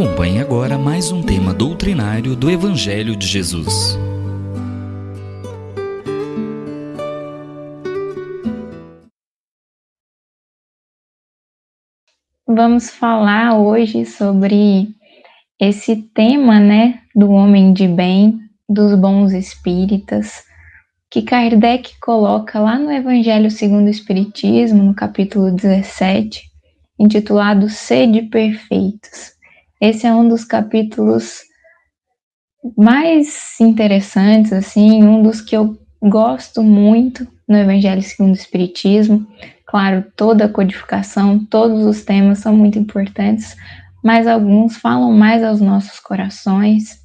Acompanhe agora mais um tema doutrinário do Evangelho de Jesus. Vamos falar hoje sobre esse tema, do homem de bem, dos bons espíritas, que Kardec coloca lá no Evangelho segundo o Espiritismo, no capítulo 17, intitulado Sede Perfeitos. Esse é um dos capítulos mais interessantes, assim, um dos que eu gosto muito no Evangelho segundo o Espiritismo. Claro, toda a codificação, todos os temas são muito importantes, mas alguns falam mais aos nossos corações.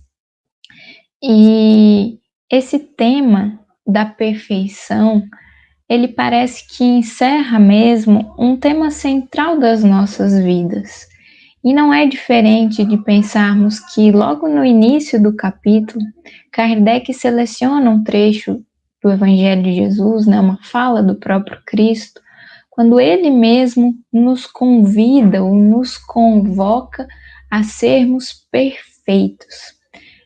E esse tema da perfeição, ele parece que encerra mesmo um tema central das nossas vidas. E não é diferente de pensarmos que logo no início do capítulo, Kardec seleciona um trecho do Evangelho de Jesus, uma fala do próprio Cristo, quando ele mesmo nos convida ou nos convoca a sermos perfeitos.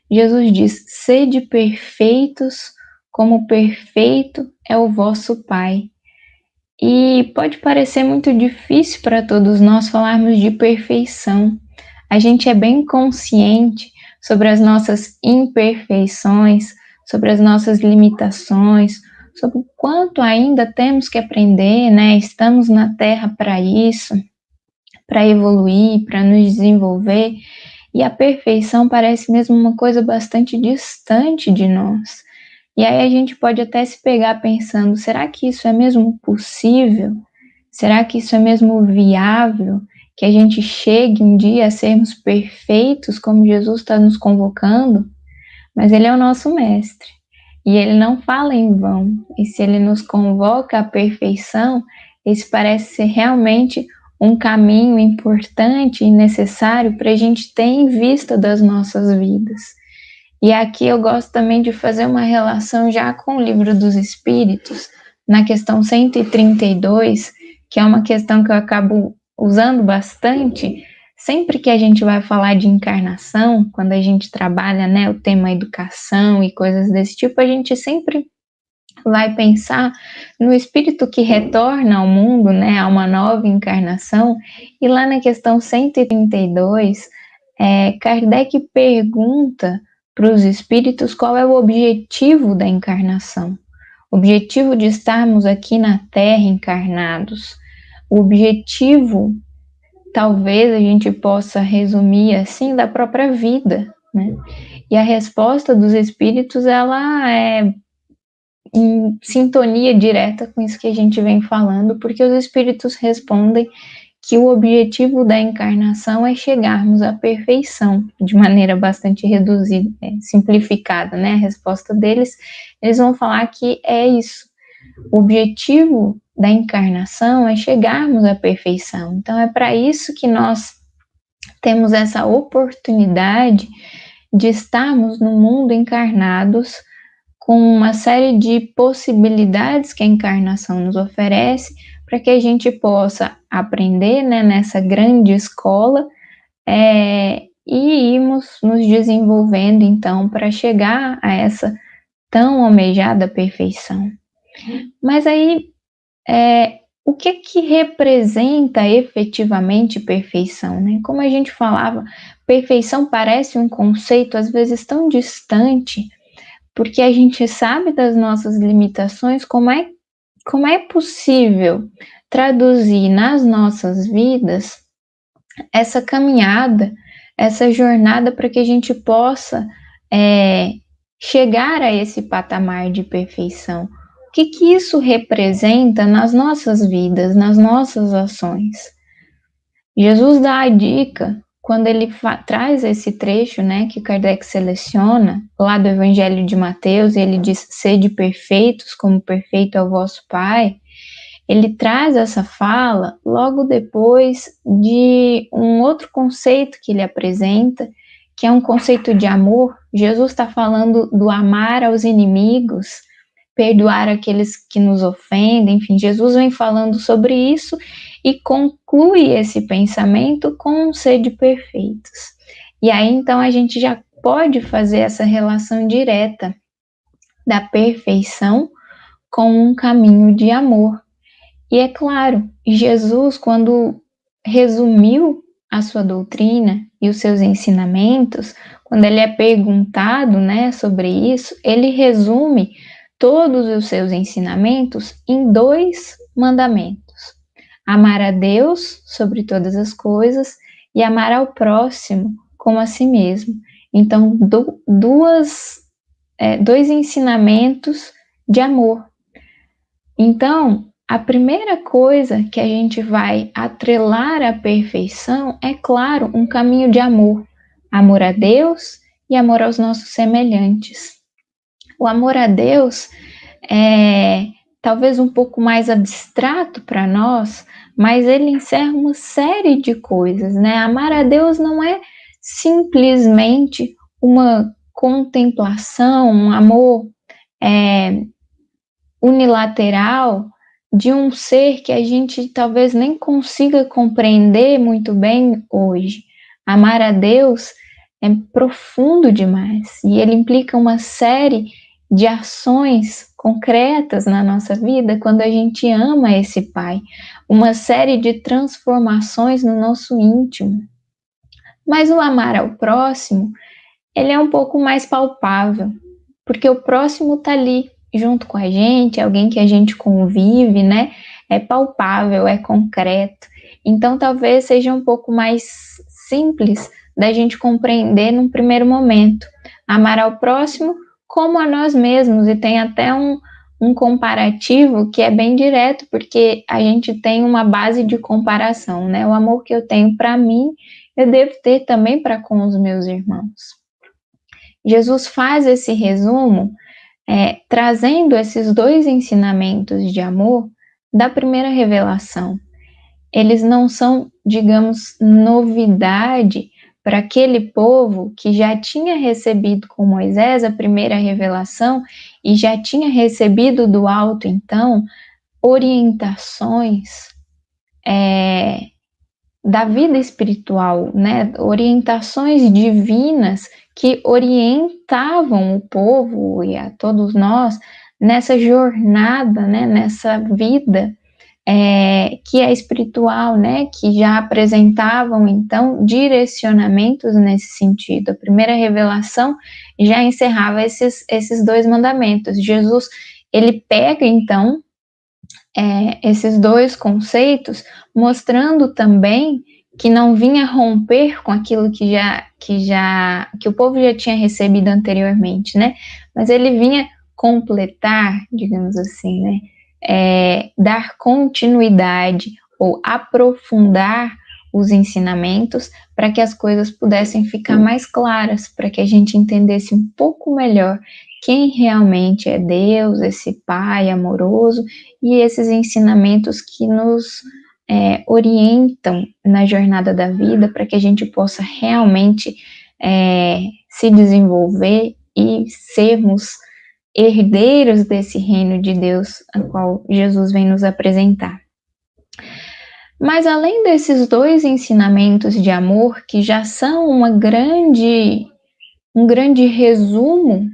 Jesus diz: sede perfeitos, como perfeito é o vosso Pai. E pode parecer muito difícil para todos nós falarmos de perfeição. A gente é bem consciente sobre as nossas imperfeições, sobre as nossas limitações, sobre o quanto ainda temos que aprender, Estamos na Terra para isso, para evoluir, para nos desenvolver, e a perfeição parece mesmo uma coisa bastante distante de nós. E aí a gente pode até se pegar pensando, será que isso é mesmo possível? Será que isso é mesmo viável? Que a gente chegue um dia a sermos perfeitos, como Jesus está nos convocando? Mas ele é o nosso mestre, e ele não fala em vão. E se ele nos convoca à perfeição, esse parece ser realmente um caminho importante e necessário para a gente ter em vista das nossas vidas. E aqui eu gosto também de fazer uma relação já com o Livro dos Espíritos, na questão 132, que é uma questão que eu acabo usando bastante, sempre que a gente vai falar de encarnação, quando a gente trabalha, o tema educação e coisas desse tipo, a gente sempre vai pensar no espírito que retorna ao mundo, a uma nova encarnação, e lá na questão 132, Kardec pergunta para os espíritos qual é o objetivo da encarnação, o objetivo de estarmos aqui na Terra encarnados, o objetivo, talvez a gente possa resumir assim, da própria vida, E a resposta dos espíritos, ela é em sintonia direta com isso que a gente vem falando, porque os espíritos respondem que o objetivo da encarnação é chegarmos à perfeição, de maneira bastante reduzida, simplificada, A resposta deles, eles vão falar que é isso. O objetivo da encarnação é chegarmos à perfeição. Então, é para isso que nós temos essa oportunidade de estarmos no mundo encarnados, com uma série de possibilidades que a encarnação nos oferece, para que a gente possa aprender, nessa grande escola, e irmos nos desenvolvendo, então, para chegar a essa tão almejada perfeição. Mas aí, o que representa efetivamente perfeição, Como a gente falava, perfeição parece um conceito, às vezes, tão distante, porque a gente sabe das nossas limitações, como é possível traduzir nas nossas vidas essa caminhada, essa jornada para que a gente possa chegar a esse patamar de perfeição. O que isso representa nas nossas vidas, nas nossas ações? Jesus dá a dica quando ele traz esse trecho, que Kardec seleciona, lá do Evangelho de Mateus, e ele diz, sede perfeitos, como perfeito é o vosso Pai. Ele traz essa fala logo depois de um outro conceito que ele apresenta, que é um conceito de amor. Jesus está falando do amar aos inimigos, perdoar aqueles que nos ofendem. Enfim, Jesus vem falando sobre isso e conclui esse pensamento com sede perfeitos. E aí, então, a gente já pode fazer essa relação direta da perfeição com um caminho de amor. E é claro, Jesus, quando resumiu a sua doutrina e os seus ensinamentos, quando ele é perguntado, né, sobre isso, ele resume todos os seus ensinamentos em 2 mandamentos: amar a Deus sobre todas as coisas e amar ao próximo como a si mesmo. Então, dois ensinamentos de amor. Então, a primeira coisa que a gente vai atrelar à perfeição é, claro, um caminho de amor. Amor a Deus e amor aos nossos semelhantes. O amor a Deus é talvez um pouco mais abstrato para nós, mas ele encerra uma série de coisas, né? Amar a Deus não é simplesmente uma contemplação, um amor unilateral de um ser que a gente talvez nem consiga compreender muito bem hoje. Amar a Deus é profundo demais e ele implica uma série de ações concretas na nossa vida quando a gente ama esse Pai, uma série de transformações no nosso íntimo. Mas o amar ao próximo, ele é um pouco mais palpável, porque o próximo está ali junto com a gente, alguém que a gente convive, né? É palpável, é concreto. Então, talvez seja um pouco mais simples da gente compreender num primeiro momento. Amar ao próximo como a nós mesmos, e tem até um comparativo que é bem direto, porque a gente tem uma base de comparação, né? O amor que eu tenho para mim, eu devo ter também para com os meus irmãos. Jesus faz esse resumo trazendo esses 2 ensinamentos de amor da primeira revelação. Eles não são, digamos, novidade para aquele povo que já tinha recebido com Moisés a primeira revelação e já tinha recebido do alto, então, orientações da vida espiritual, né? Orientações divinas que orientavam o povo e a todos nós nessa jornada, né? Nessa vida que é espiritual, né? Que já apresentavam, então, direcionamentos nesse sentido. A primeira revelação já encerrava esses 2 mandamentos. Jesus, ele pega, então, esses 2 conceitos, mostrando também que não vinha romper com aquilo que o povo já tinha recebido anteriormente, né? Mas ele vinha completar, digamos assim, né? Dar continuidade ou aprofundar os ensinamentos para que as coisas pudessem ficar mais claras, para que a gente entendesse um pouco melhor quem realmente é Deus, esse Pai amoroso, e esses ensinamentos que nos orientam na jornada da vida para que a gente possa realmente se desenvolver e sermos herdeiros desse reino de Deus, a qual Jesus vem nos apresentar. Mas além desses 2 ensinamentos de amor, que já são um grande resumo,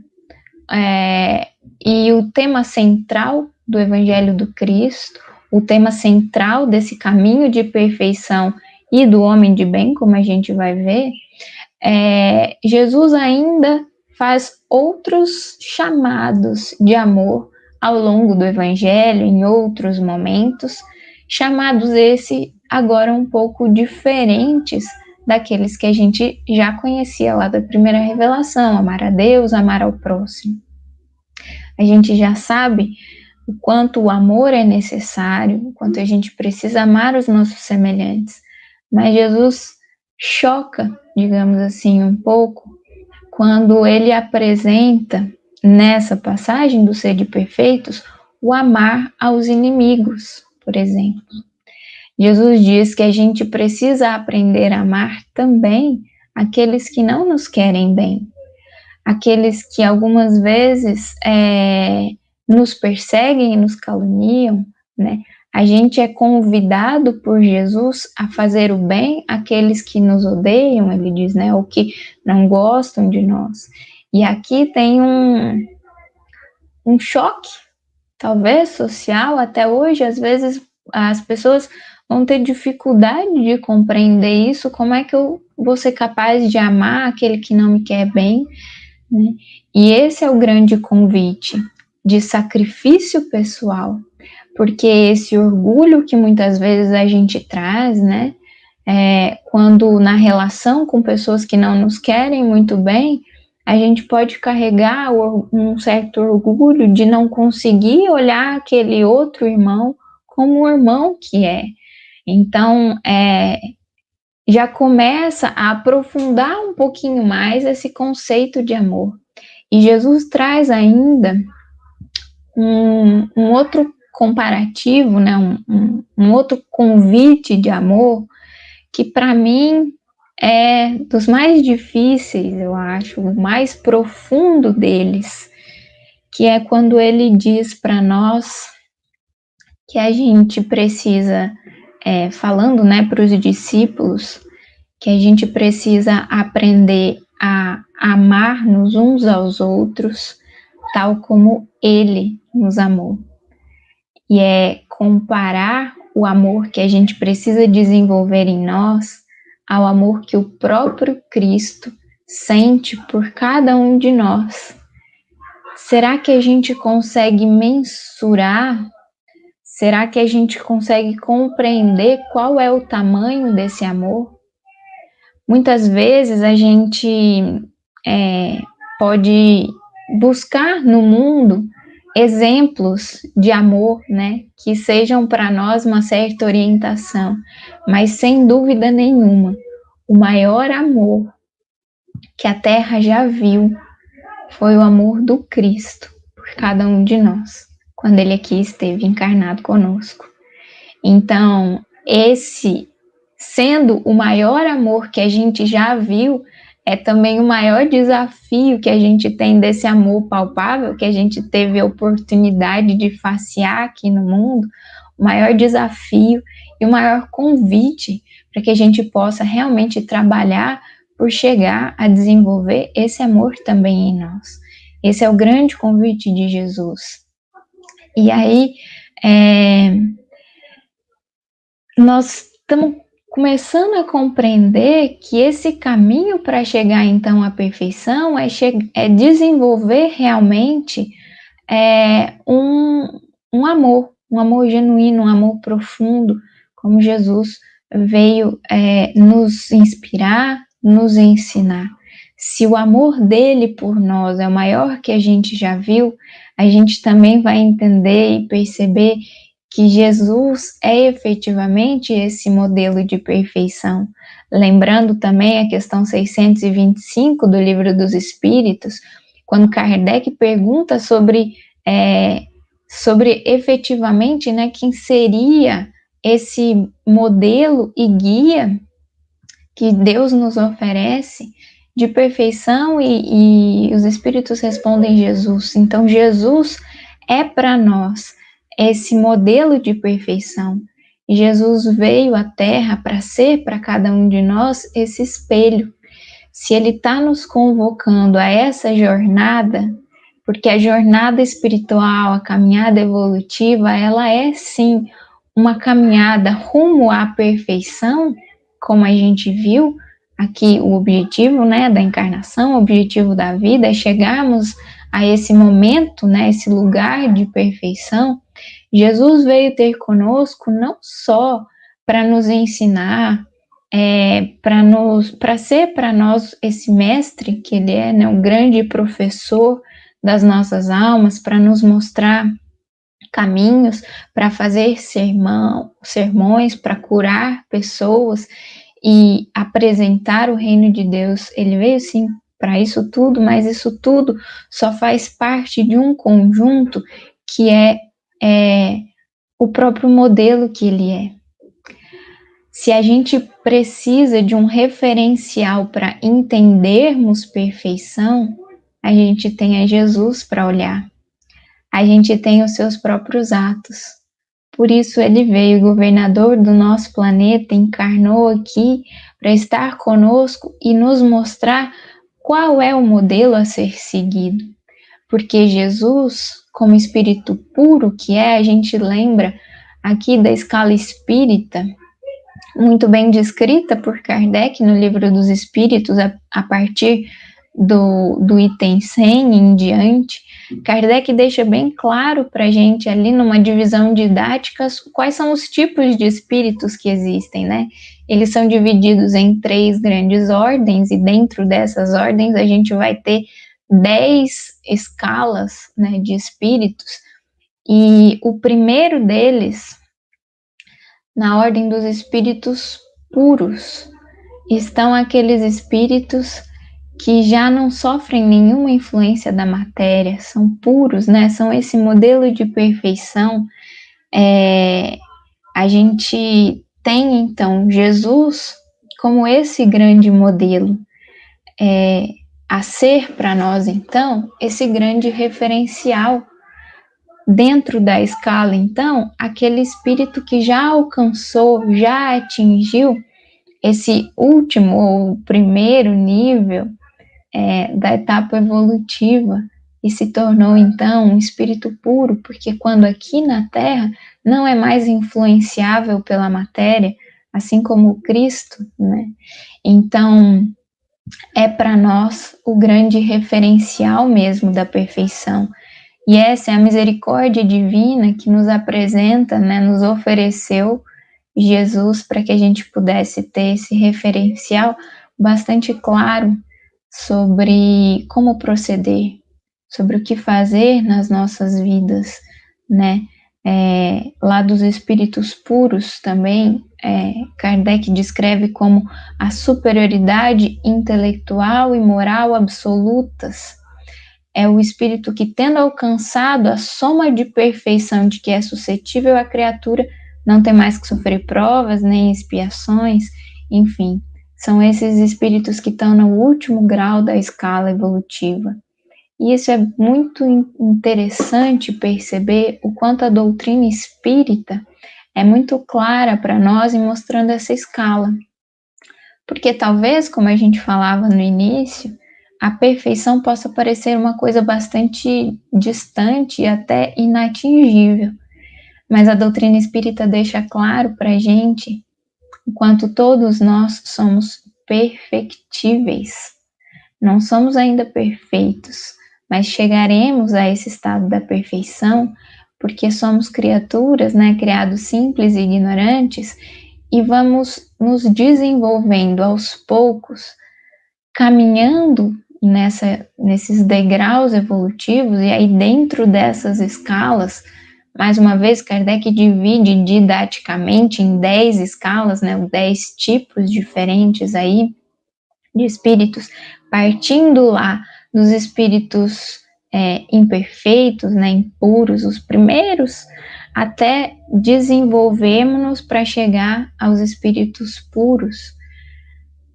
e o tema central do Evangelho do Cristo, o tema central desse caminho de perfeição e do homem de bem, como a gente vai ver, Jesus ainda faz outros chamados de amor ao longo do Evangelho, em outros momentos, chamados esse agora um pouco diferentes daqueles que a gente já conhecia lá da primeira revelação: amar a Deus, amar ao próximo. A gente já sabe o quanto o amor é necessário, o quanto a gente precisa amar os nossos semelhantes, mas Jesus choca, digamos assim, um pouco, quando ele apresenta nessa passagem do Sede Perfeitos o amar aos inimigos, por exemplo. Jesus diz que a gente precisa aprender a amar também aqueles que não nos querem bem, aqueles que algumas vezes nos perseguem e nos caluniam, né? A gente é convidado por Jesus a fazer o bem àqueles que nos odeiam, ele diz, né? Ou que não gostam de nós. E aqui tem um choque, talvez social, até hoje, às vezes as pessoas vão ter dificuldade de compreender isso, como é que eu vou ser capaz de amar aquele que não me quer bem, né? E esse é o grande convite de sacrifício pessoal, porque esse orgulho que muitas vezes a gente traz, né, quando na relação com pessoas que não nos querem muito bem, a gente pode carregar um certo orgulho de não conseguir olhar aquele outro irmão como o irmão que é. Então, já começa a aprofundar um pouquinho mais esse conceito de amor. E Jesus traz ainda um outro comparativo, né, um outro convite de amor, que para mim é dos mais difíceis, eu acho, o mais profundo deles, que é quando ele diz para nós que a gente precisa, falando, né, para os discípulos, que a gente precisa aprender a amar-nos uns aos outros, tal como ele nos amou. E é comparar o amor que a gente precisa desenvolver em nós ao amor que o próprio Cristo sente por cada um de nós. Será que a gente consegue mensurar? Será que a gente consegue compreender qual é o tamanho desse amor? Muitas vezes a gente pode buscar no mundo exemplos de amor, né, que sejam para nós uma certa orientação, mas sem dúvida nenhuma, o maior amor que a Terra já viu foi o amor do Cristo por cada um de nós, quando ele aqui esteve encarnado conosco. Então, esse sendo o maior amor que a gente já viu, é também o maior desafio que a gente tem desse amor palpável, que a gente teve a oportunidade de facear aqui no mundo, o maior desafio e o maior convite para que a gente possa realmente trabalhar por chegar a desenvolver esse amor também em nós. Esse é o grande convite de Jesus. E aí, nós estamos começando a compreender que esse caminho para chegar então à perfeição é desenvolver realmente um amor genuíno, um amor profundo, como Jesus veio nos inspirar, nos ensinar. Se o amor dele por nós é o maior que a gente já viu, a gente também vai entender e perceber que Jesus é efetivamente esse modelo de perfeição. Lembrando também a questão 625 do Livro dos Espíritos, quando Kardec pergunta sobre efetivamente, né, quem seria esse modelo e guia que Deus nos oferece de perfeição, e os Espíritos respondem Jesus. Então, Jesus é para nós esse modelo de perfeição. E Jesus veio à Terra para ser para cada um de nós esse espelho. Se Ele está nos convocando a essa jornada, porque a jornada espiritual, a caminhada evolutiva, ela é sim uma caminhada rumo à perfeição, como a gente viu aqui, o objetivo, né, da encarnação, o objetivo da vida é chegarmos a esse momento, né, esse lugar de perfeição. Jesus veio ter conosco não só para nos ensinar, para ser para nós esse mestre que ele é, né, um grande professor das nossas almas, para nos mostrar caminhos, para fazer sermões, para curar pessoas e apresentar o reino de Deus. Ele veio sim para isso tudo, mas isso tudo só faz parte de um conjunto que é o próprio modelo que ele é. Se a gente precisa de um referencial para entendermos perfeição, a gente tem a Jesus para olhar. a gente tem os seus próprios atos. Por isso ele veio, governador do nosso planeta, encarnou aqui para estar conosco e nos mostrar qual é o modelo a ser seguido. Porque Jesus, como espírito puro que é, a gente lembra aqui da escala espírita, muito bem descrita por Kardec no Livro dos Espíritos, a partir do item 100 em diante. Kardec deixa bem claro para a gente ali numa divisão didática quais são os tipos de espíritos que existem, né? Eles são divididos em 3 grandes ordens e dentro dessas ordens a gente vai ter 10 escalas, né, de espíritos, e o primeiro deles, na ordem dos espíritos puros, estão aqueles espíritos que já não sofrem nenhuma influência da matéria, são puros, né? São esse modelo de perfeição. A gente tem, então, Jesus como esse grande modelo a ser para nós, então, esse grande referencial dentro da escala, então, aquele espírito que já alcançou, já atingiu esse último ou primeiro nível da etapa evolutiva e se tornou então um espírito puro, porque quando aqui na Terra não é mais influenciável pela matéria, assim como Cristo, né? Então é para nós o grande referencial mesmo da perfeição. E essa é a misericórdia divina que nos apresenta, né, nos ofereceu Jesus para que a gente pudesse ter esse referencial bastante claro sobre como proceder, sobre o que fazer nas nossas vidas, né? Lá dos espíritos puros também, Kardec descreve como a superioridade intelectual e moral absolutas. É o espírito que, tendo alcançado a soma de perfeição de que é suscetível a criatura, não tem mais que sofrer provas nem expiações, enfim, são esses espíritos que estão no último grau da escala evolutiva. E isso é muito interessante perceber o quanto a doutrina espírita é muito clara para nós em mostrando essa escala. Porque talvez, como a gente falava no início, a perfeição possa parecer uma coisa bastante distante e até inatingível. Mas a doutrina espírita deixa claro para a gente enquanto todos nós somos perfectíveis. Não somos ainda perfeitos, mas chegaremos a esse estado da perfeição porque somos criaturas, né, criados simples e ignorantes, e vamos nos desenvolvendo aos poucos, caminhando nesses degraus evolutivos, e aí dentro dessas escalas, mais uma vez, Kardec divide didaticamente em 10 escalas, né, 10 tipos diferentes aí de espíritos, partindo lá dos espíritos imperfeitos, né, impuros, os primeiros, até desenvolvermos-nos para chegar aos espíritos puros.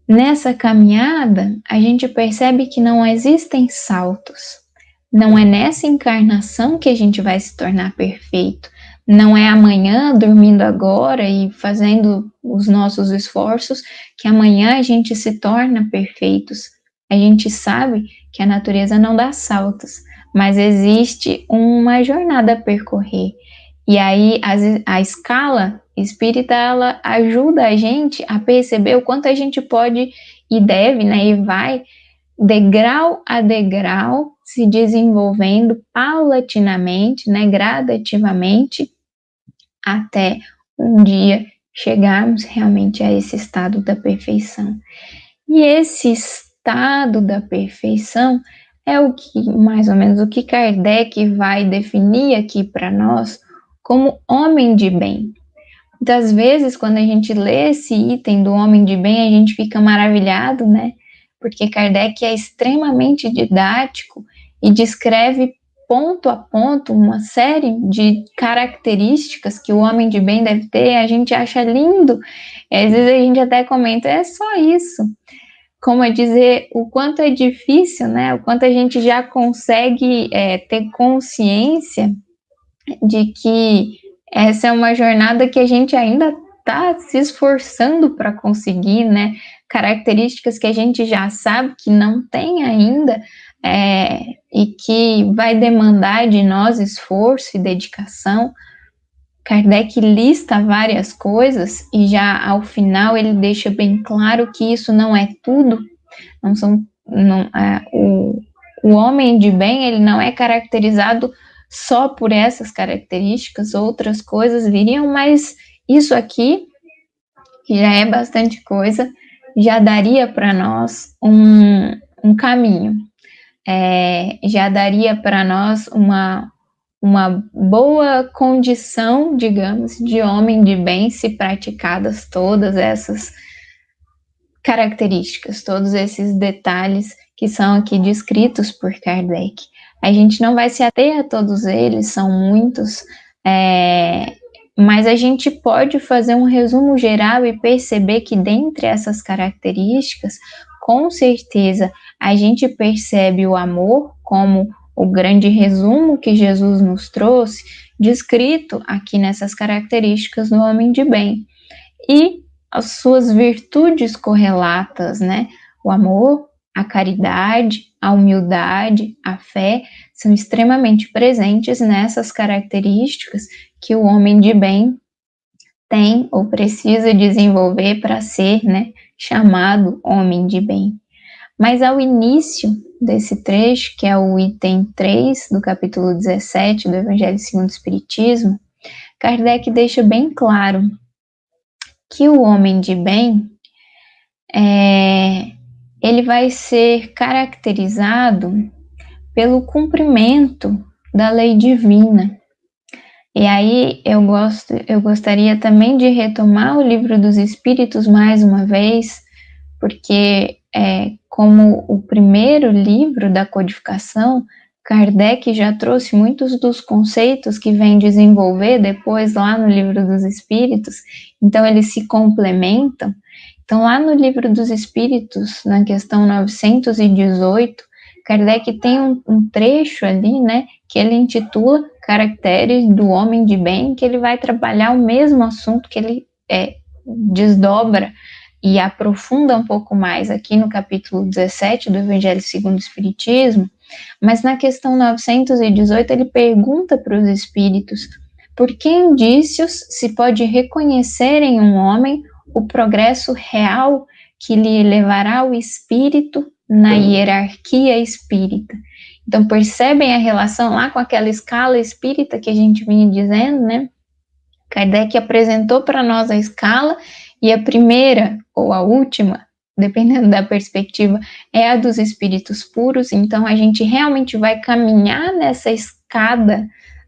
Nessa caminhada, a gente percebe que não existem saltos. Não é nessa encarnação que a gente vai se tornar perfeito. Não é amanhã, dormindo agora e fazendo os nossos esforços, que amanhã a gente se torna perfeitos. A gente sabe que a natureza não dá saltos, mas existe uma jornada a percorrer. E aí a escala espírita, ela ajuda a gente a perceber o quanto a gente pode e deve, né, e vai degrau a degrau se desenvolvendo paulatinamente, né, gradativamente, até um dia chegarmos realmente a esse estado da perfeição. E esse estado da perfeição é o que, mais ou menos, o que Kardec vai definir aqui para nós como homem de bem. Muitas vezes, quando a gente lê esse item do homem de bem, a gente fica maravilhado, né? Porque Kardec é extremamente didático e descreve ponto a ponto uma série de características que o homem de bem deve ter, a gente acha lindo, e às vezes a gente até comenta, é só isso. como a dizer, o quanto é difícil, né? O quanto a gente já consegue ter consciência de que essa é uma jornada que a gente ainda está se esforçando para conseguir, né? Características que a gente já sabe que não tem ainda, e que vai demandar de nós esforço e dedicação. Kardec lista várias coisas e já ao final ele deixa bem claro que isso não é tudo, o homem de bem ele não é caracterizado só por essas características, outras coisas viriam, mas isso aqui, que já é bastante coisa, já daria para nós um caminho, já daria para nós uma boa condição, digamos, de homem de bem, se praticadas todas essas características, todos esses detalhes que são aqui descritos por Kardec. A gente não vai se ater a todos eles, são muitos, mas a gente pode fazer um resumo geral e perceber que dentre essas características, com certeza, a gente percebe o amor como o grande resumo que Jesus nos trouxe, descrito aqui nessas características do homem de bem. E as suas virtudes correlatas, né? O amor, a caridade, a humildade, a fé, são extremamente presentes nessas características que o homem de bem tem ou precisa desenvolver para ser, né, chamado homem de bem. Mas ao início desse trecho, que é o item 3 do capítulo 17 do Evangelho segundo o Espiritismo, Kardec deixa bem claro que o homem de bem, ele vai ser caracterizado pelo cumprimento da lei divina. E aí eu gostaria também de retomar o Livro dos Espíritos mais uma vez, porque como o primeiro livro da codificação, Kardec já trouxe muitos dos conceitos que vem desenvolver depois lá no Livro dos Espíritos, então eles se complementam. Então lá no Livro dos Espíritos, na questão 918, Kardec tem um trecho ali, né, que ele intitula Caracteres do Homem de Bem, que ele vai trabalhar o mesmo assunto que ele desdobra e aprofunda um pouco mais aqui no capítulo 17 do Evangelho segundo o Espiritismo, mas na questão 918 ele pergunta para os espíritos por que indícios se pode reconhecer em um homem o progresso real que lhe levará o espírito na hierarquia espírita. Então percebem a relação lá com aquela escala espírita que a gente vinha dizendo, né? Kardec apresentou para nós a escala e a primeira ou a última, dependendo da perspectiva, é a dos espíritos puros. Então a gente realmente vai caminhar nessa escada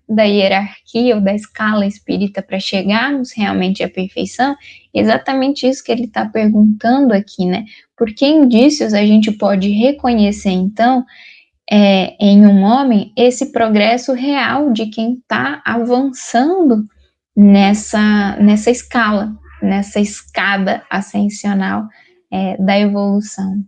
da hierarquia ou da escala espírita para chegarmos realmente à perfeição. Exatamente isso que ele está perguntando aqui, né? Por que indícios a gente pode reconhecer então em um homem esse progresso real de quem está avançando nessa escala, nessa escada ascensional da evolução.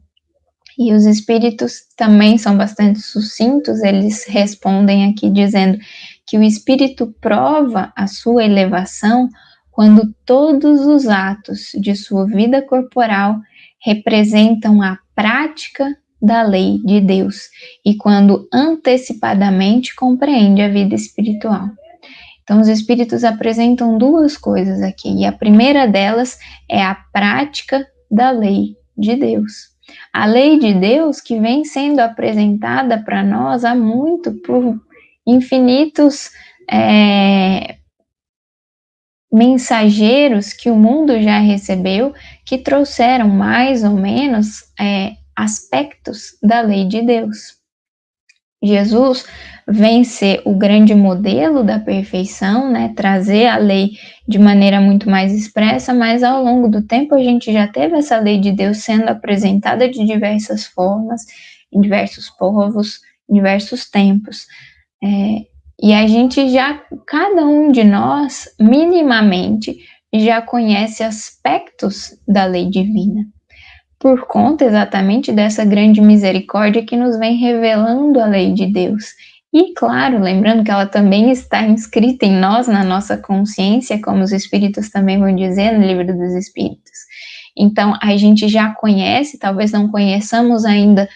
E os espíritos também são bastante sucintos, eles respondem aqui dizendo que o espírito prova a sua elevação quando todos os atos de sua vida corporal representam a prática da lei de Deus e quando antecipadamente compreende a vida espiritual. Então, os espíritos apresentam duas coisas aqui, e a primeira delas é a prática da lei de Deus. A lei de Deus que vem sendo apresentada para nós há muito, por infinitos mensageiros que o mundo já recebeu, que trouxeram mais ou menos aspectos da lei de Deus. Jesus vem ser o grande modelo da perfeição, né, trazer a lei de maneira muito mais expressa, mas ao longo do tempo a gente já teve essa lei de Deus sendo apresentada de diversas formas, em diversos povos, em diversos tempos. E a gente já, cada um de nós, minimamente, já conhece aspectos da lei divina. por conta exatamente dessa grande misericórdia que nos vem revelando a lei de Deus. E, claro, lembrando que ela também está inscrita em nós, na nossa consciência, como os Espíritos também vão dizer no Livro dos Espíritos. Então, a gente já conhece, talvez não conheçamos ainda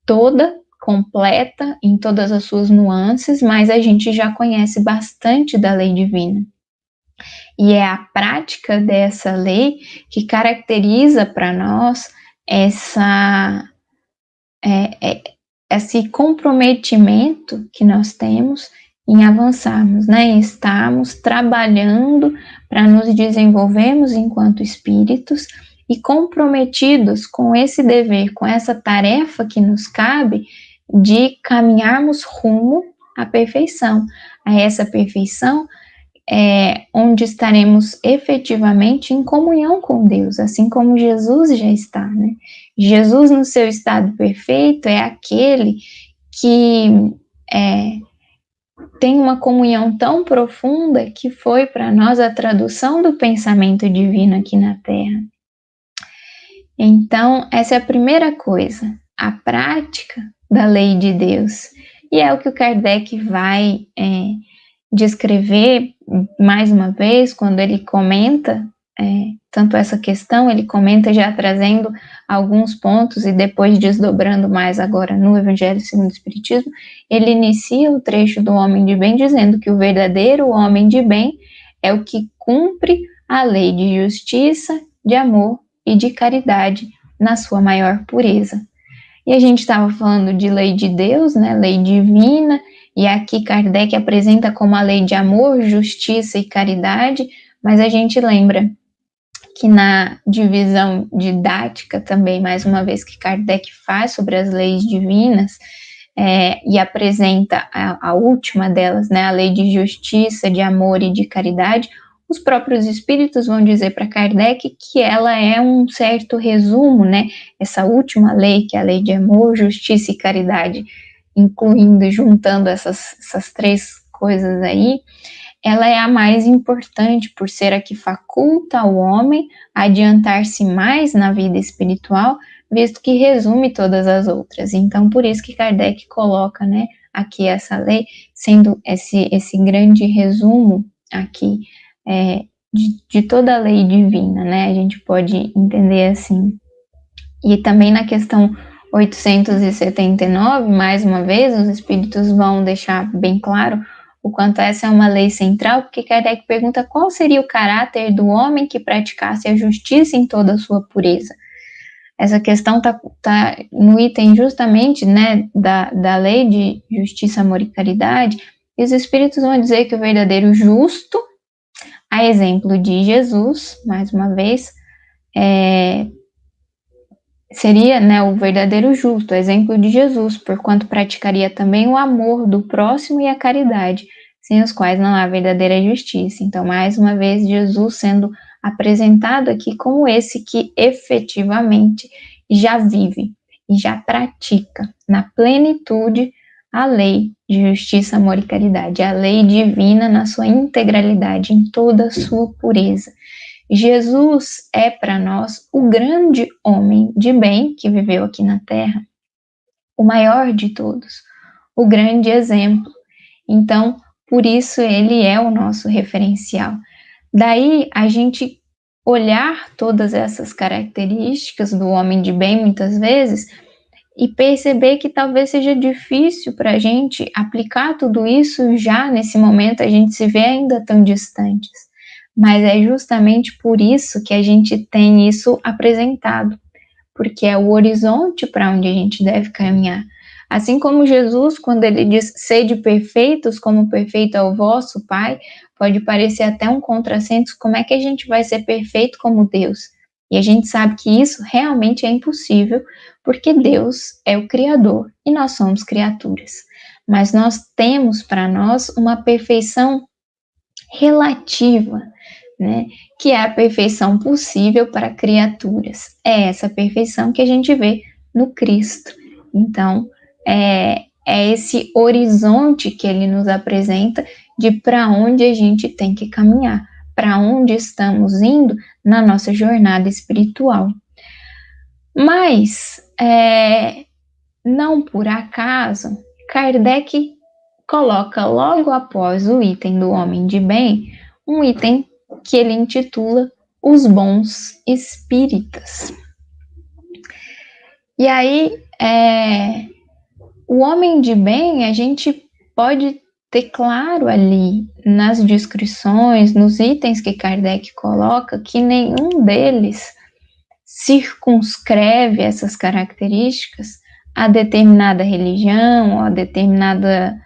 toda, completa, em todas as suas nuances, mas a gente já conhece bastante da lei divina. E é a prática dessa lei que caracteriza para nós esse comprometimento que nós temos em avançarmos, né? Em estarmos trabalhando para nos desenvolvermos enquanto espíritos e comprometidos com esse dever, com essa tarefa que nos cabe de caminharmos rumo à perfeição, a essa perfeição onde estaremos efetivamente em comunhão com Deus, assim como Jesus já está, né? Jesus, no seu estado perfeito, é aquele que tem uma comunhão tão profunda que foi para nós a tradução do pensamento divino aqui na Terra. Então, essa é a primeira coisa, a prática da lei de Deus. E é o que o Kardec vai descrever mais uma vez, quando ele comenta tanto essa questão, ele comenta já trazendo alguns pontos e depois desdobrando mais agora no Evangelho segundo o Espiritismo, ele inicia o trecho do homem de bem dizendo que o verdadeiro homem de bem é o que cumpre a lei de justiça, de amor e de caridade na sua maior pureza. E a gente estava falando de lei de Deus, né, lei divina, e aqui Kardec apresenta como a lei de amor, justiça e caridade, mas a gente lembra que na divisão didática também, mais uma vez, que Kardec faz sobre as leis divinas, e apresenta a última delas, né, a lei de justiça, de amor e de caridade, os próprios espíritos vão dizer para Kardec que ela é um certo resumo, né, essa última lei, que é a lei de amor, justiça e caridade, incluindo, juntando essas três coisas aí, ela é a mais importante por ser a que faculta ao homem a adiantar-se mais na vida espiritual, visto que resume todas as outras. Então, por isso que Kardec coloca, né, aqui essa lei, sendo esse grande resumo aqui de toda a lei divina, né, a gente pode entender assim. E também na questão 879, mais uma vez, os espíritos vão deixar bem claro o quanto essa é uma lei central, porque Kardec pergunta qual seria o caráter do homem que praticasse a justiça em toda a sua pureza. Essa questão tá no item justamente, né, da lei de justiça, amor e caridade, e os espíritos vão dizer que o verdadeiro justo, a exemplo de Jesus, mais uma vez, seria, né, o verdadeiro justo, exemplo de Jesus, porquanto praticaria também o amor do próximo e a caridade, sem os quais não há verdadeira justiça. Então, mais uma vez, Jesus sendo apresentado aqui como esse que efetivamente já vive e já pratica na plenitude a lei de justiça, amor e caridade, a lei divina na sua integralidade, em toda a sua pureza. Jesus é para nós o grande homem de bem que viveu aqui na Terra, o maior de todos, o grande exemplo. Então, por isso ele é o nosso referencial. Daí a gente olhar todas essas características do homem de bem muitas vezes e perceber que talvez seja difícil para a gente aplicar tudo isso já nesse momento, a gente se vê ainda tão distantes. Mas é justamente por isso que a gente tem isso apresentado, porque é o horizonte para onde a gente deve caminhar. Assim como Jesus, quando ele diz, sede perfeitos, como perfeito é o vosso Pai, pode parecer até um contrassenso, como é que a gente vai ser perfeito como Deus? E a gente sabe que isso realmente é impossível, porque Deus é o Criador e nós somos criaturas. Mas nós temos para nós uma perfeição relativa, né, que é a perfeição possível para criaturas. É essa perfeição que a gente vê no Cristo. Então, é esse horizonte que ele nos apresenta de para onde a gente tem que caminhar, para onde estamos indo na nossa jornada espiritual. Mas, não por acaso, Kardec coloca logo após o item do homem de bem, um item que ele intitula Os Bons Espíritas. E aí, o homem de bem, a gente pode ter claro ali nas descrições, nos itens que Kardec coloca, que nenhum deles circunscreve essas características a determinada religião, ou a determinada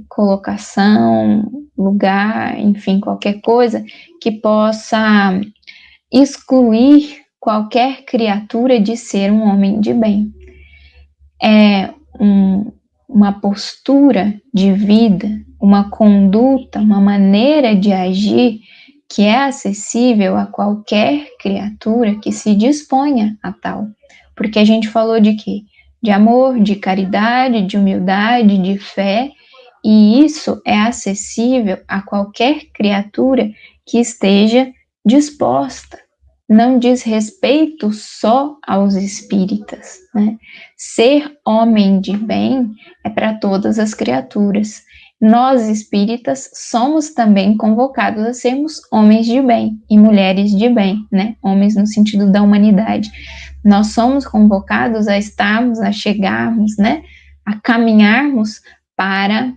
colocação, lugar, enfim, qualquer coisa que possa excluir qualquer criatura de ser um homem de bem. É uma postura de vida, uma conduta, uma maneira de agir que é acessível a qualquer criatura que se disponha a tal. Porque a gente falou de quê? De amor, de caridade, de humildade, de fé, e isso é acessível a qualquer criatura que esteja disposta. Não diz respeito só aos espíritas, né? Ser homem de bem é para todas as criaturas. Nós espíritas somos também convocados a sermos homens de bem e mulheres de bem, né? Homens no sentido da humanidade. Nós somos convocados a estarmos, a chegarmos, né? A caminharmos para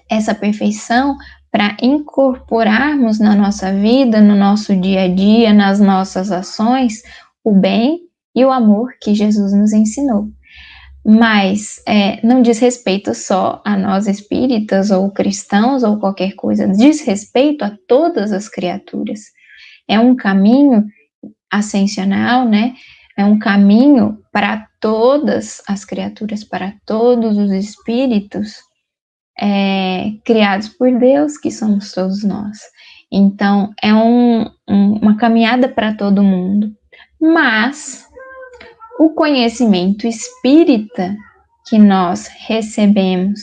essa perfeição, para incorporarmos na nossa vida, no nosso dia a dia, nas nossas ações, o bem e o amor que Jesus nos ensinou. Mas não diz respeito só a nós espíritas ou cristãos ou qualquer coisa, diz respeito a todas as criaturas. É um caminho ascensional, né? É um caminho para todas as criaturas, para todos os espíritos criados por Deus, que somos todos nós. Então, é uma caminhada para todo mundo. Mas o conhecimento espírita que nós recebemos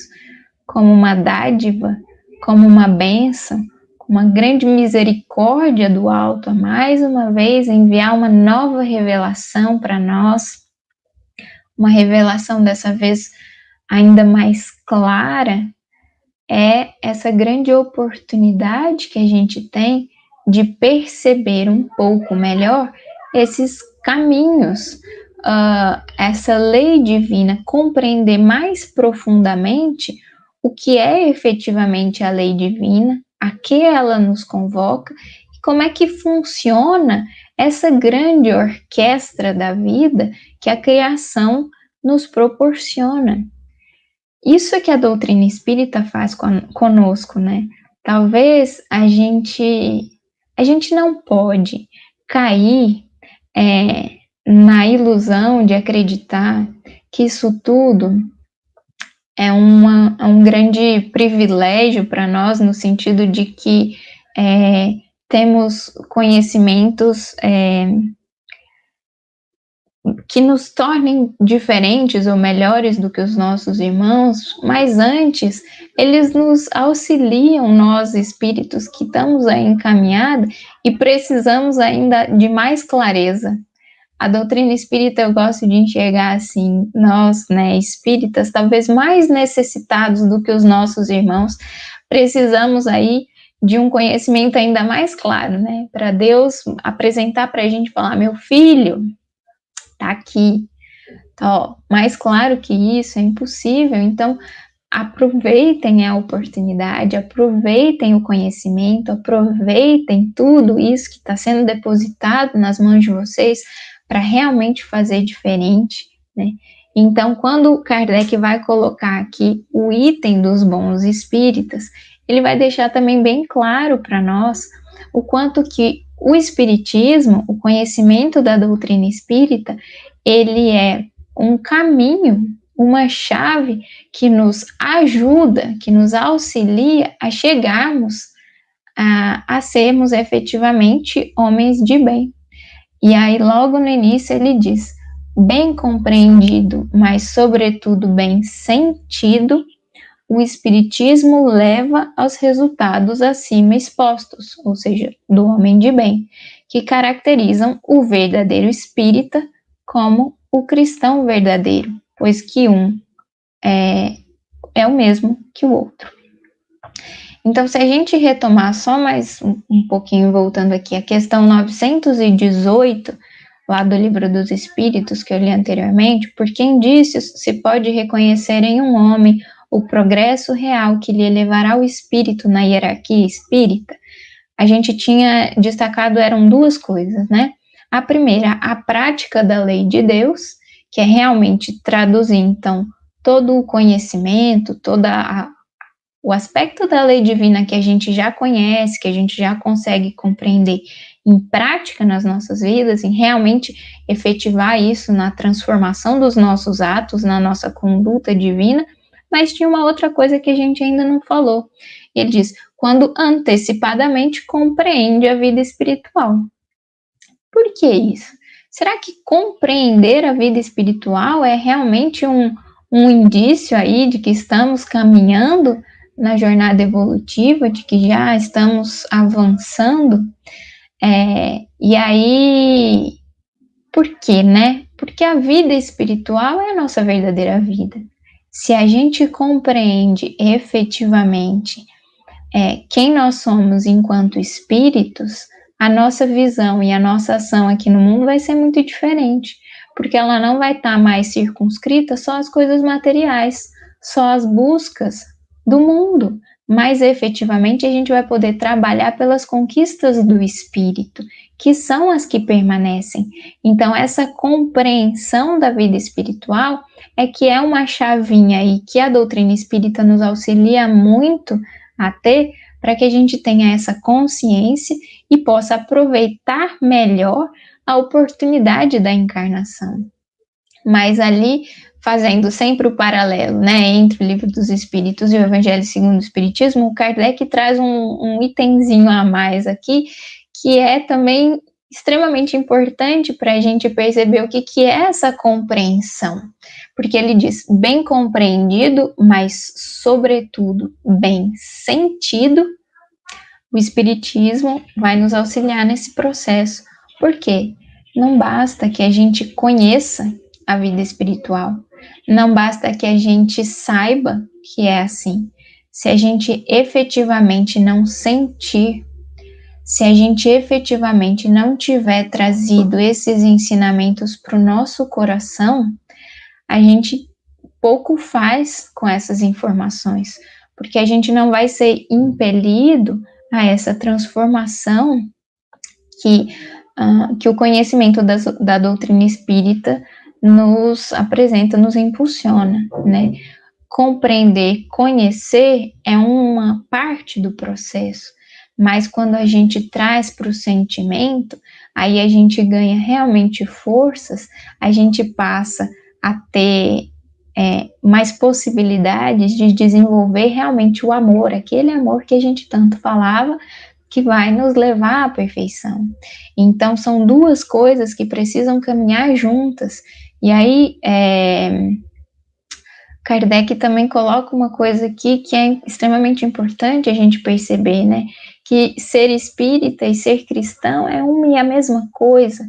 como uma dádiva, como uma bênção, uma grande misericórdia do alto, a mais uma vez enviar uma nova revelação para nós, uma revelação dessa vez ainda mais clara, é essa grande oportunidade que a gente tem de perceber um pouco melhor esses caminhos, essa lei divina, compreender mais profundamente o que é efetivamente a lei divina, a que ela nos convoca e como é que funciona essa grande orquestra da vida que a criação nos proporciona. Isso é que a doutrina espírita faz conosco, né? Talvez a gente não pode cair na ilusão de acreditar que isso tudo é um grande privilégio para nós, no sentido de que temos conhecimentos que nos tornem diferentes ou melhores do que os nossos irmãos, mas antes eles nos auxiliam, nós espíritos que estamos aí encaminhados e precisamos ainda de mais clareza. A doutrina espírita eu gosto de enxergar assim, nós, né, espíritas, talvez mais necessitados do que os nossos irmãos, precisamos aí de um conhecimento ainda mais claro, né, para Deus apresentar para a gente, falar, meu filho, tá aqui, tá, mais claro que isso é impossível, então aproveitem a oportunidade, aproveitem o conhecimento, aproveitem tudo isso que está sendo depositado nas mãos de vocês para realmente fazer diferente, né? Então, quando Kardec vai colocar aqui o item dos bons espíritas, ele vai deixar também bem claro para nós o quanto que o espiritismo, o conhecimento da doutrina espírita, ele é um caminho, uma chave que nos ajuda, que nos auxilia a chegarmos a sermos efetivamente homens de bem. E aí, logo no início, ele diz: bem compreendido, mas sobretudo bem sentido, o espiritismo leva aos resultados acima expostos, ou seja, do homem de bem, que caracterizam o verdadeiro espírita como o cristão verdadeiro, pois que um é o mesmo que o outro. Então, se a gente retomar só mais um pouquinho, voltando aqui, a questão 918, lá do Livro dos Espíritos, que eu li anteriormente, por que indícios se pode reconhecer em um homem o progresso real que lhe elevará o espírito na hierarquia espírita? A gente tinha destacado, eram duas coisas, né? A primeira, a prática da lei de Deus, que é realmente traduzir, então, todo o conhecimento, o aspecto da lei divina que a gente já conhece, que a gente já consegue compreender em prática nas nossas vidas, em realmente efetivar isso na transformação dos nossos atos, na nossa conduta divina. Mas tinha uma outra coisa que a gente ainda não falou. Ele diz, quando antecipadamente compreende a vida espiritual. Por que isso? Será que compreender a vida espiritual é realmente um indício aí de que estamos caminhando na jornada evolutiva, de que já estamos avançando? E aí, por quê, né? Porque a vida espiritual é a nossa verdadeira vida. Se a gente compreende efetivamente quem nós somos enquanto espíritos, a nossa visão e a nossa ação aqui no mundo vai ser muito diferente, porque ela não vai estar mais circunscrita só às coisas materiais, só às buscas do mundo, mas efetivamente a gente vai poder trabalhar pelas conquistas do espírito, que são as que permanecem. Então, essa compreensão da vida espiritual que é uma chavinha aí que a doutrina espírita nos auxilia muito a ter, para que a gente tenha essa consciência e possa aproveitar melhor a oportunidade da encarnação. Mas ali, fazendo sempre o paralelo, né, entre o Livro dos Espíritos e o Evangelho segundo o Espiritismo, o Kardec traz um itemzinho a mais aqui, que é também extremamente importante para a gente perceber o que é essa compreensão. Porque ele diz, bem compreendido, mas sobretudo bem sentido, o Espiritismo vai nos auxiliar nesse processo. Por quê? Não basta que a gente conheça a vida espiritual, não basta que a gente saiba que é assim. Se a gente efetivamente não sentir, se a gente efetivamente não tiver trazido esses ensinamentos para o nosso coração, a gente pouco faz com essas informações, porque a gente não vai ser impelido a essa transformação que o conhecimento da doutrina espírita nos apresenta, nos impulsiona, né? Compreender, conhecer é uma parte do processo, mas quando a gente traz para o sentimento, aí a gente ganha realmente forças, a gente passa a ter mais possibilidades de desenvolver realmente o amor, aquele amor que a gente tanto falava, que vai nos levar à perfeição. Então, são duas coisas que precisam caminhar juntas. E aí, Kardec também coloca uma coisa aqui que é extremamente importante a gente perceber, né? Que ser espírita e ser cristão é uma e a mesma coisa,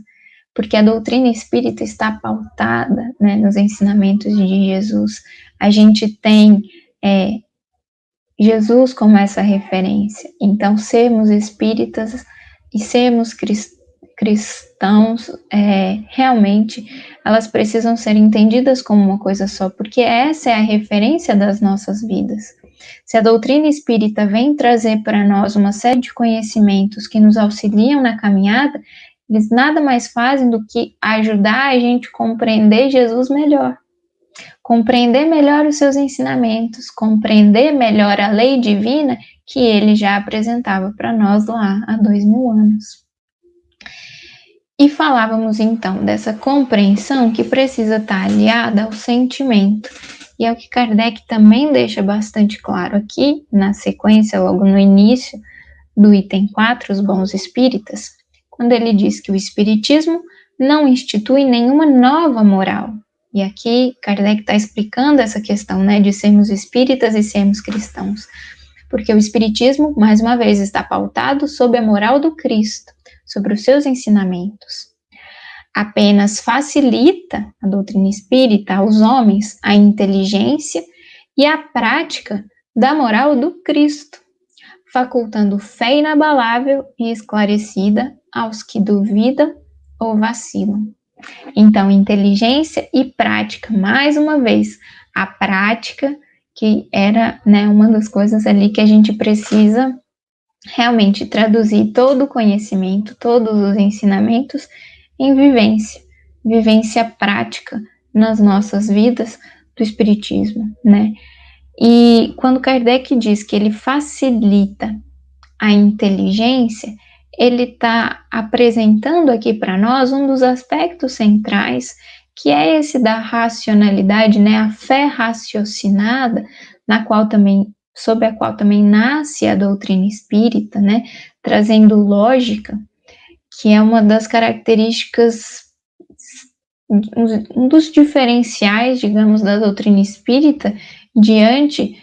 porque a doutrina espírita está pautada, né, nos ensinamentos de Jesus. A gente tem Jesus como essa referência. Então, sermos espíritas e sermos cristãos, realmente, elas precisam ser entendidas como uma coisa só, porque essa é a referência das nossas vidas. Se a doutrina espírita vem trazer para nós uma série de conhecimentos que nos auxiliam na caminhada, eles nada mais fazem do que ajudar a gente a compreender Jesus melhor, compreender melhor os seus ensinamentos, compreender melhor a lei divina que ele já apresentava para nós lá há 2000 anos. E falávamos então dessa compreensão que precisa estar aliada ao sentimento, e é o que Kardec também deixa bastante claro aqui, na sequência, logo no início do item 4, os bons espíritas, quando ele diz que o espiritismo não institui nenhuma nova moral. E aqui Kardec está explicando essa questão, né, de sermos espíritas e sermos cristãos. Porque o espiritismo, mais uma vez, está pautado sob a moral do Cristo, sobre os seus ensinamentos. apenas facilita a doutrina espírita aos homens a inteligência e a prática da moral do Cristo, facultando fé inabalável e esclarecida aos que duvidam ou vacilam. Então, inteligência e prática, mais uma vez, a prática que era, né, uma das coisas ali que a gente precisa realmente traduzir todo o conhecimento, todos os ensinamentos em vivência prática nas nossas vidas do Espiritismo, né? E quando Kardec diz que ele facilita a inteligência, ele está apresentando aqui para nós um dos aspectos centrais, que é esse da racionalidade, né? A fé raciocinada, sob a qual também nasce a doutrina espírita, né? Trazendo lógica, que é uma das características, um dos diferenciais, digamos, da doutrina espírita diante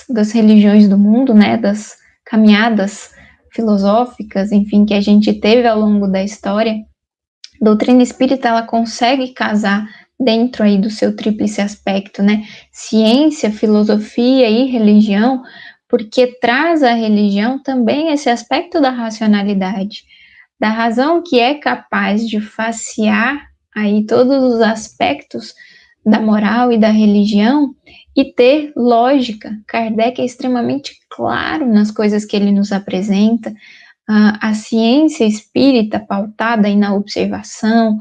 das religiões do mundo, né, das caminhadas filosóficas, enfim, que a gente teve ao longo da história. A doutrina espírita, ela consegue casar dentro aí do seu tríplice aspecto, né, ciência, filosofia e religião, porque traz à religião também esse aspecto da racionalidade, da razão que é capaz de facear aí todos os aspectos da moral e da religião e ter lógica. Kardec é extremamente claro nas coisas que ele nos apresenta. A ciência espírita pautada aí na observação,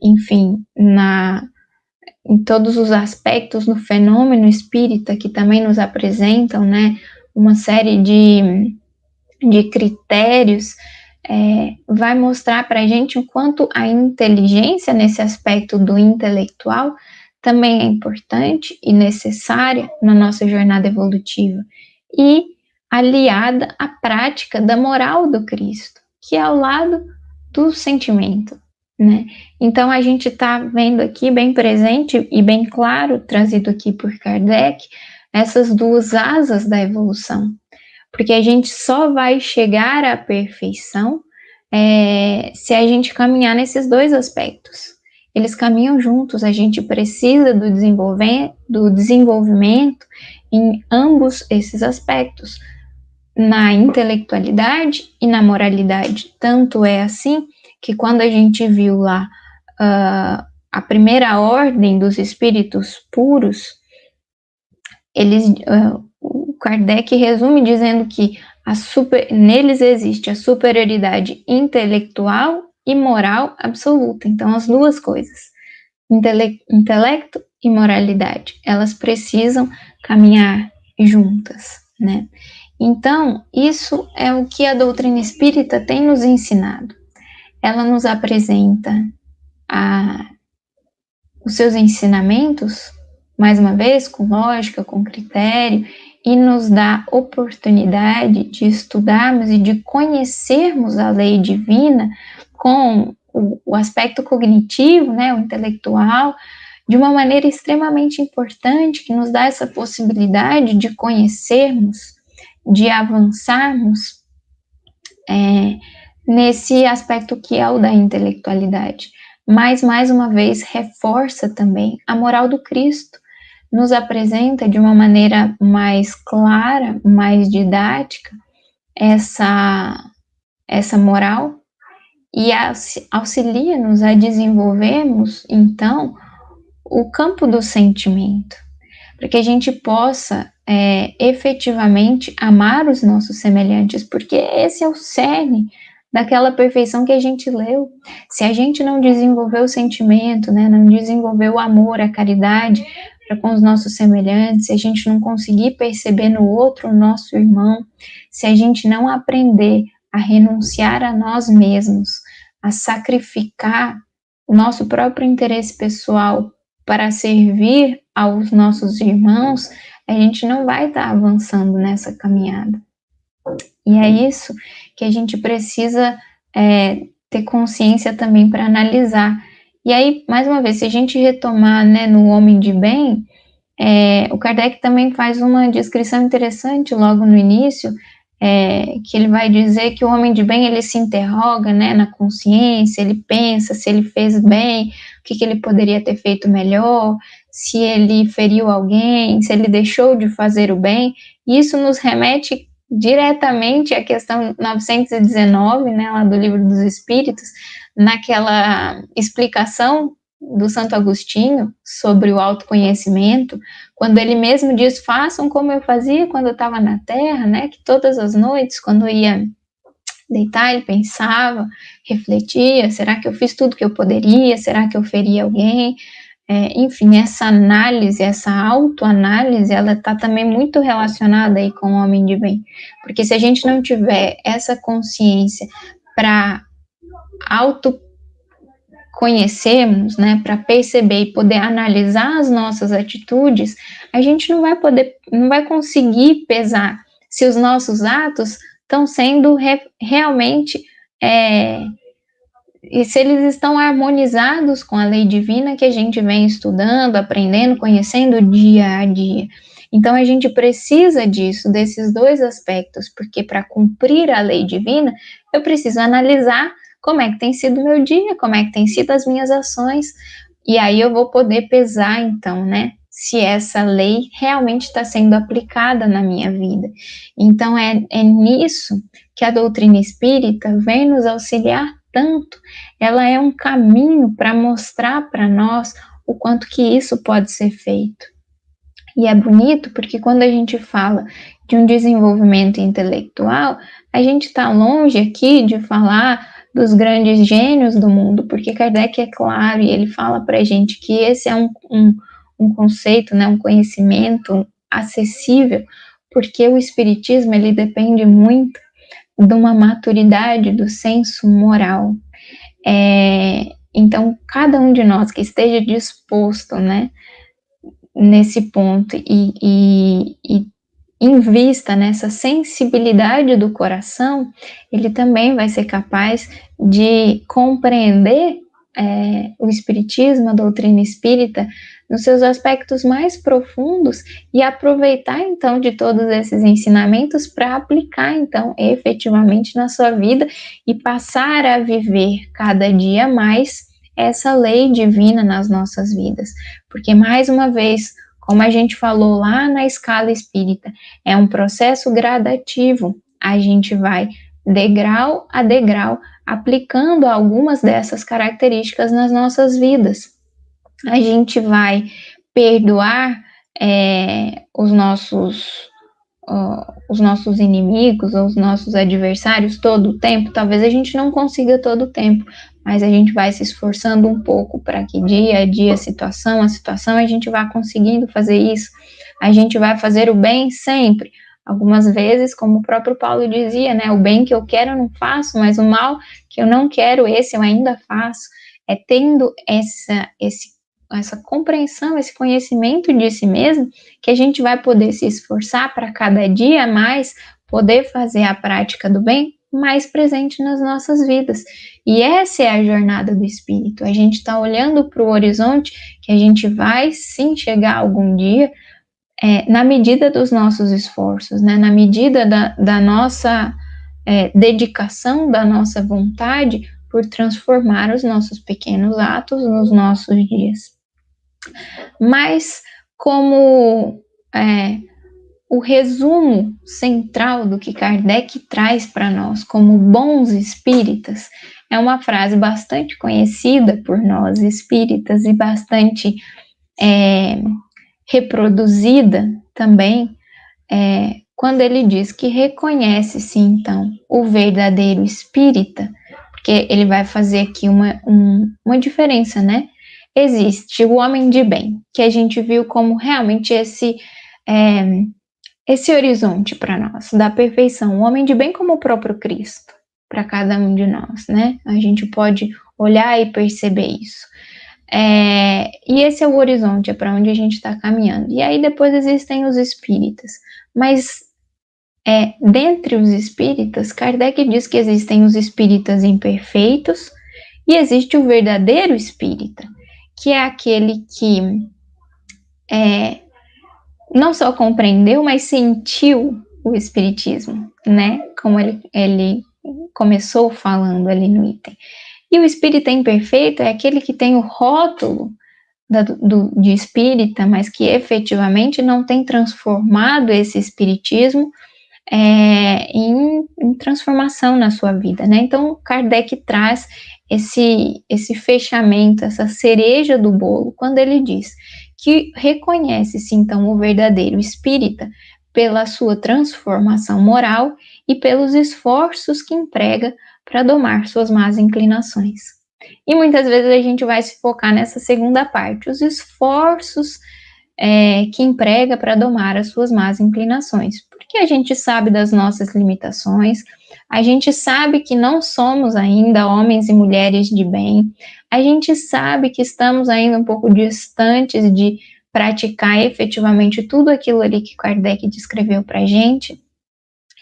enfim, em todos os aspectos do fenômeno espírita que também nos apresentam, né, uma série de critérios, vai mostrar para a gente o quanto a inteligência nesse aspecto do intelectual também é importante e necessária na nossa jornada evolutiva, e aliada à prática da moral do Cristo, que é ao lado do sentimento, né? Então a gente está vendo aqui bem presente e bem claro, trazido aqui por Kardec, essas duas asas da evolução, porque a gente só vai chegar à perfeição se a gente caminhar nesses dois aspectos. Eles caminham juntos, a gente precisa do desenvolvimento em ambos esses aspectos, na intelectualidade e na moralidade. Tanto é assim que quando a gente viu lá a primeira ordem dos espíritos puros, o Kardec resume dizendo que neles existe a superioridade intelectual e moral absoluta. Então, as duas coisas, intelecto e moralidade, elas precisam caminhar juntas, né? Então, isso é o que a doutrina espírita tem nos ensinado. Ela nos apresenta os seus ensinamentos, mais uma vez, com lógica, com critério, e nos dá oportunidade de estudarmos e de conhecermos a lei divina com o aspecto cognitivo, né, o intelectual, de uma maneira extremamente importante, que nos dá essa possibilidade de conhecermos, de avançarmos nesse aspecto que é o da intelectualidade. Mas, mais uma vez, reforça também a moral do Cristo, nos apresenta de uma maneira mais clara, mais didática, essa moral, e auxilia-nos a desenvolvermos, então, o campo do sentimento, para que a gente possa efetivamente amar os nossos semelhantes, porque esse é o cerne daquela perfeição que a gente leu. Se a gente não desenvolver o sentimento, né, não desenvolver o amor, a caridade para com os nossos semelhantes, se a gente não conseguir perceber no outro o nosso irmão, se a gente não aprender a renunciar a nós mesmos, a sacrificar o nosso próprio interesse pessoal para servir aos nossos irmãos, a gente não vai estar avançando nessa caminhada. E é isso que a gente precisa ter consciência também para analisar. E aí, mais uma vez, se a gente retomar, né, no Homem de Bem, o Kardec também faz uma descrição interessante logo no início, que ele vai dizer que o homem de bem, ele se interroga, né, na consciência, ele pensa se ele fez bem, o que ele poderia ter feito melhor, se ele feriu alguém, se ele deixou de fazer o bem. E isso nos remete diretamente à questão 919, né, lá do Livro dos Espíritos, naquela explicação do Santo Agostinho sobre o autoconhecimento, quando ele mesmo diz: façam como eu fazia quando eu estava na Terra, né, que todas as noites, quando eu ia deitar, ele pensava, refletia: será que eu fiz tudo que eu poderia? Será que eu feri alguém? Enfim, essa análise, essa autoanálise, ela está também muito relacionada aí com o homem de bem, porque se a gente não tiver essa consciência para autoconhecermos, né, para perceber e poder analisar as nossas atitudes, a gente não vai conseguir pesar se os nossos atos estão sendo realmente e se eles estão harmonizados com a lei divina que a gente vem estudando, aprendendo, conhecendo dia a dia. Então a gente precisa disso, desses dois aspectos, porque para cumprir a lei divina, eu preciso analisar como é que tem sido o meu dia, como é que tem sido as minhas ações, e aí eu vou poder pesar, então, né, se essa lei realmente está sendo aplicada na minha vida. Então é nisso que a doutrina espírita vem nos auxiliar tanto. Ela é um caminho para mostrar para nós o quanto que isso pode ser feito. E é bonito porque quando a gente fala de um desenvolvimento intelectual, a gente está longe aqui de falar dos grandes gênios do mundo, porque Kardec é claro e ele fala para a gente que esse é um conceito, né, um conhecimento acessível, porque o espiritismo ele depende muito de uma maturidade do senso moral. Então, cada um de nós que esteja disposto, né, nesse ponto e invista nessa sensibilidade do coração, ele também vai ser capaz de compreender o espiritismo, a doutrina espírita, nos seus aspectos mais profundos e aproveitar, então, de todos esses ensinamentos para aplicar, então, efetivamente na sua vida e passar a viver cada dia mais essa lei divina nas nossas vidas. Porque, mais uma vez, como a gente falou lá na escala espírita, é um processo gradativo. A gente vai, degrau a degrau, aplicando algumas dessas características nas nossas vidas. A gente vai perdoar os nossos inimigos ou os nossos adversários todo o tempo. Talvez a gente não consiga todo o tempo, mas a gente vai se esforçando um pouco para que dia a dia, situação a situação, a gente vá conseguindo fazer isso. A gente vai fazer o bem sempre. Algumas vezes, como o próprio Paulo dizia, né, o bem que eu quero eu não faço, mas o mal que eu não quero, esse eu ainda faço. É tendo essa compreensão, esse conhecimento de si mesmo, que a gente vai poder se esforçar para cada dia mais poder fazer a prática do bem mais presente nas nossas vidas. E essa é a jornada do espírito. A gente está olhando para o horizonte que a gente vai sim chegar algum dia, na medida dos nossos esforços, né? Na medida da nossa dedicação, da nossa vontade por transformar os nossos pequenos atos nos nossos dias. Mas como o resumo central do que Kardec traz para nós como bons espíritas é uma frase bastante conhecida por nós espíritas e bastante reproduzida também, quando ele diz que reconhece-se então o verdadeiro espírita, porque ele vai fazer aqui uma diferença, né? Existe o homem de bem, que a gente viu como realmente esse horizonte para nós, da perfeição. O homem de bem como o próprio Cristo, para cada um de nós, né? A gente pode olhar e perceber isso. E esse é o horizonte, é para onde a gente está caminhando. E aí depois existem os espíritas. Mas dentre os espíritas, Kardec diz que existem os espíritas imperfeitos e existe o verdadeiro espírita, que é aquele que não só compreendeu, mas sentiu o Espiritismo, né? Como ele começou falando ali no item. E o espírita imperfeito é aquele que tem o rótulo de espírita, mas que efetivamente não tem transformado esse espiritismo em transformação na sua vida, né? Então, Kardec traz esse fechamento, essa cereja do bolo, quando ele diz que reconhece-se, então, o verdadeiro espírita pela sua transformação moral e pelos esforços que emprega para domar suas más inclinações. E muitas vezes a gente vai se focar nessa segunda parte, os esforços que emprega para domar as suas más inclinações, porque a gente sabe das nossas limitações, a gente sabe que não somos ainda homens e mulheres de bem, a gente sabe que estamos ainda um pouco distantes de praticar efetivamente tudo aquilo ali que Kardec descreveu para a gente.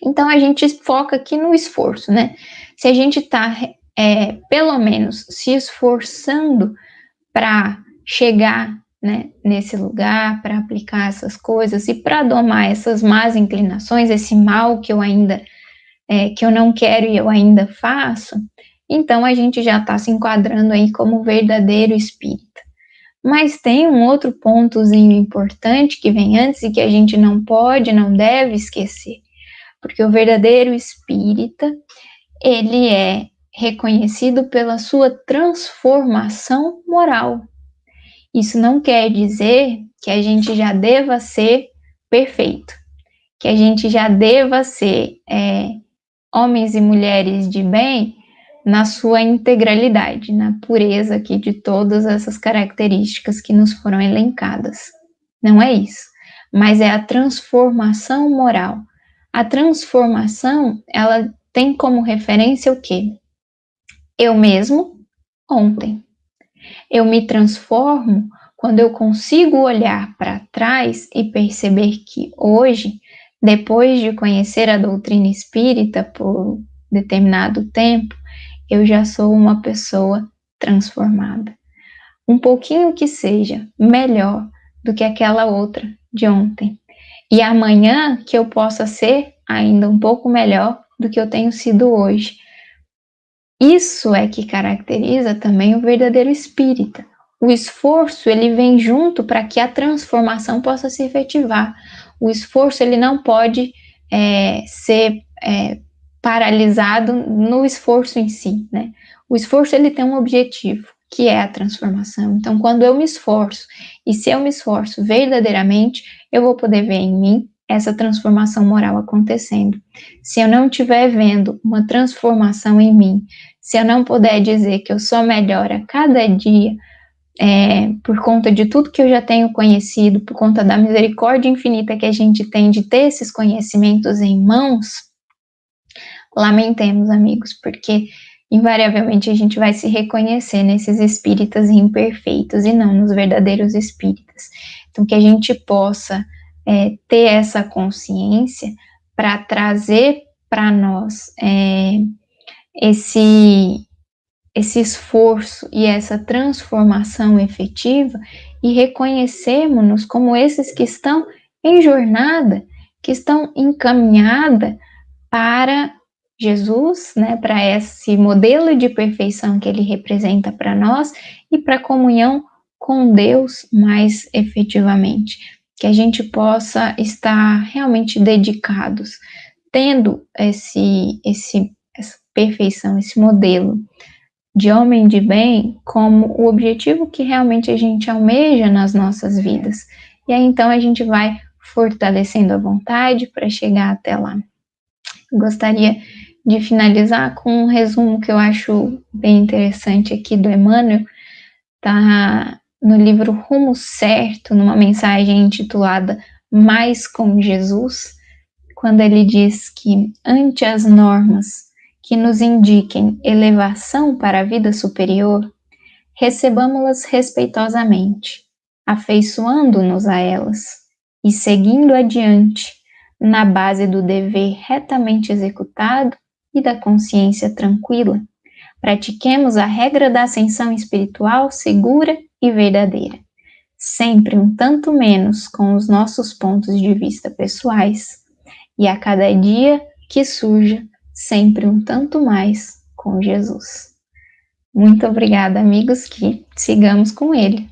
Então a gente foca aqui no esforço, né? Se a gente está pelo menos se esforçando para chegar, né, nesse lugar, para aplicar essas coisas e para domar essas más inclinações, esse mal que eu ainda que eu não quero e eu ainda faço, então a gente já está se enquadrando aí como verdadeiro espírita. Mas tem um outro pontozinho importante que vem antes e que a gente não pode, não deve esquecer, porque o verdadeiro espírita, ele é reconhecido pela sua transformação moral. Isso não quer dizer que a gente já deva ser perfeito, que a gente já deva ser homens e mulheres de bem na sua integralidade, na pureza aqui de todas essas características que nos foram elencadas. Não é isso, mas é a transformação moral. A transformação, ela tem como referência o quê? Eu mesmo, ontem. Eu me transformo quando eu consigo olhar para trás e perceber que hoje, depois de conhecer a doutrina espírita por determinado tempo, eu já sou uma pessoa transformada. Um pouquinho que seja melhor do que aquela outra de ontem. E amanhã que eu possa ser ainda um pouco melhor do que eu tenho sido hoje. Isso é que caracteriza também o verdadeiro espírita. O esforço, ele vem junto para que a transformação possa se efetivar. O esforço, ele não pode ser paralisado no esforço em si, né? O esforço, ele tem um objetivo, que é a transformação. Então, quando eu me esforço, e se eu me esforço verdadeiramente, eu vou poder ver em mim essa transformação moral acontecendo. Se eu não estiver vendo uma transformação em mim, se eu não puder dizer que eu sou melhor a cada dia, por conta de tudo que eu já tenho conhecido, por conta da misericórdia infinita que a gente tem de ter esses conhecimentos em mãos, lamentemos, amigos, porque invariavelmente a gente vai se reconhecer nesses espíritas imperfeitos e não nos verdadeiros espíritas. Então, que a gente possa ter essa consciência para trazer para nós esse esforço e essa transformação efetiva e reconhecermos-nos como esses que estão em jornada, que estão encaminhada para Jesus, né, para esse modelo de perfeição que ele representa para nós e para a comunhão com Deus mais efetivamente. Que a gente possa estar realmente dedicados, tendo essa perfeição, esse modelo de homem de bem como o objetivo que realmente a gente almeja nas nossas vidas. E aí então a gente vai fortalecendo a vontade para chegar até lá. Gostaria de finalizar com um resumo que eu acho bem interessante aqui do Emmanuel, tá no livro Rumo Certo, numa mensagem intitulada Mais com Jesus, quando ele diz que ante as normas que nos indiquem elevação para a vida superior, recebamos-las respeitosamente, afeiçoando-nos a elas e seguindo adiante na base do dever retamente executado e da consciência tranquila. Pratiquemos a regra da ascensão espiritual segura e verdadeira, sempre um tanto menos com os nossos pontos de vista pessoais e a cada dia que surja, sempre um tanto mais com Jesus. Muito obrigada, amigos, que sigamos com ele.